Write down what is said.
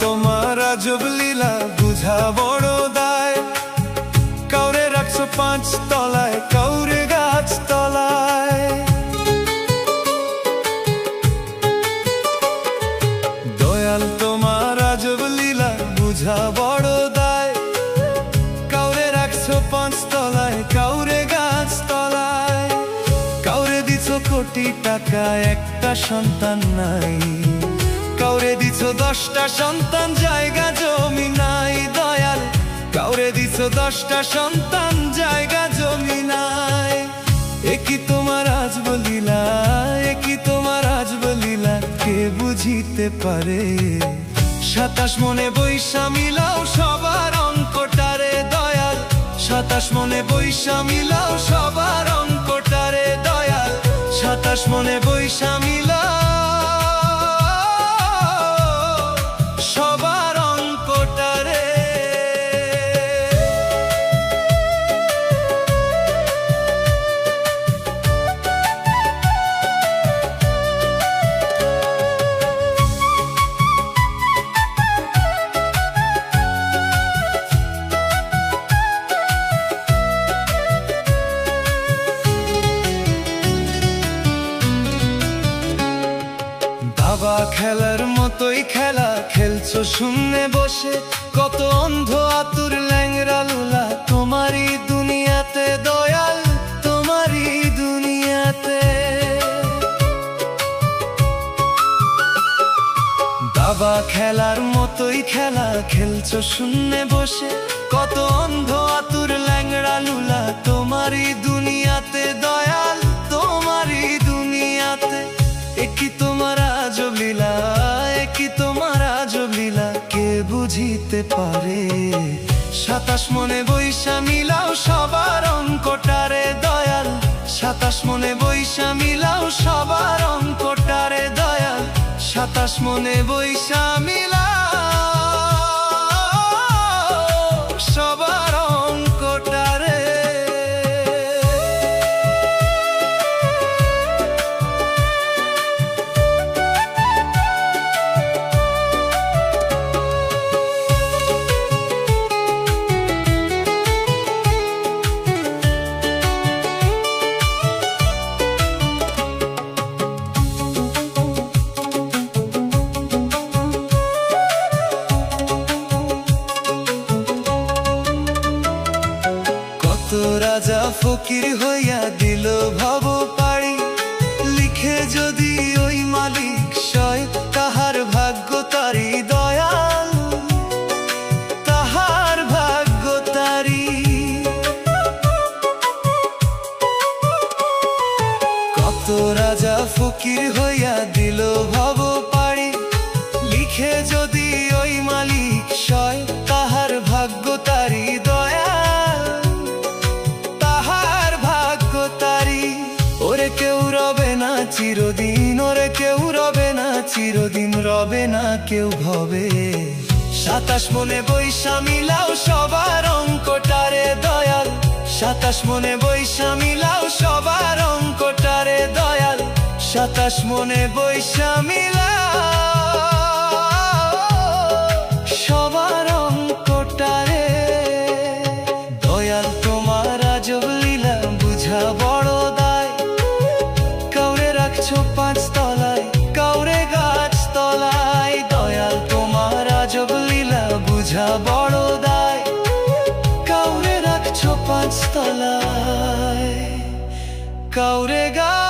তোমার আজব লীলা বুঝা বড় দায়। কাউরে রাখছো 5 তলায়, কাউরে গাছ তলায়। দয়াল তোমার আজব লীলা বুঝা বড় দায়। কাউরে রাখছো 5 তলায়, কাউরে গাছ তলায়। কাউরে দিছো কোটি টাকা, একটা সন্তান নাই। কাউরে দিছো 10টা সন্তান, জায়গা জমি নাই। দয়াল কাউরে দিছো 10টা সন্তান, জায়গা জমি নাই। একই তোমার আজব লীলা, একই তোমার আজব লীলা, কে বুঝিতে পারে? 27 মনে বৈশা মিলাও সবার অঙ্কটারে দয়াল। 27 মনে বৈশা মিলাও সবার অঙ্কটারে দয়াল। 27 মনে বৈশা মিলাও সবার অঙ্কটারে। দাবা খেলার মতোই খেলা খেলছো শূন্যে বসে। কত অন্ধ আতুর ল্যাংরা লুলা তোমারই দুনিয়াতে দয়াল, তোমারই দুনিয়াতে। দাবা খেলার মতোই খেলা খেলছো শূন্যে বসে। কত অন্ধ আতুর ল্যাংরা লুলা তোমারই দুনিয়াতে দয়াল, তোমারই দুনিয়াতে। একই তোমার আজব লীলা, একই তোমার আজব লীলা, কে বুঝিতে পারে? 27 মনে বৈশা মিলাও সবার অঙ্কটারে দয়াল। 27 মনে বৈশা মিলাও সবার অঙ্কটারে দয়াল। 27 মনে বৈশা মিলাও সবার অঙ্কটারে। রাজা ফকির হইয়া দিল ভব পাড়ি। লিখে যদি ওই মালিক সয়, তাহার ভাগ্য তারি দয়াল, তাহার ভাগ্য তারি। কত রাজা ফকির হইয়া দিল ভব পাড়ি। লিখে যদি ওই মালিক সয়, তাহার ভাগ্য তারি দয়াল, তাহার ভাগ্য তারি। ওরে কেউ রবে না চিরদিন, ওরে কেউ রবে না চিরদিন, রবে না কেউ ভবে। 27 মনে বৈশা মিলাও সবার অঙ্কটারে দয়াল। 27 মনে বৈশা মিলাও সবার অঙ্কটারে দয়াল। 27 মনে বৈশা মিলাও সবার অঙ্কটারে দয়াল। তোমার আজব লীলা বুঝা বড় দায়। কাউরে রাখছো 5 তলায়, কাউরে গাছ তলায়। দয়াল তোমার আজব লীলা বুঝা বড় দায়। কাউরে রাখছো 5 তলায়, কাউরে গাছ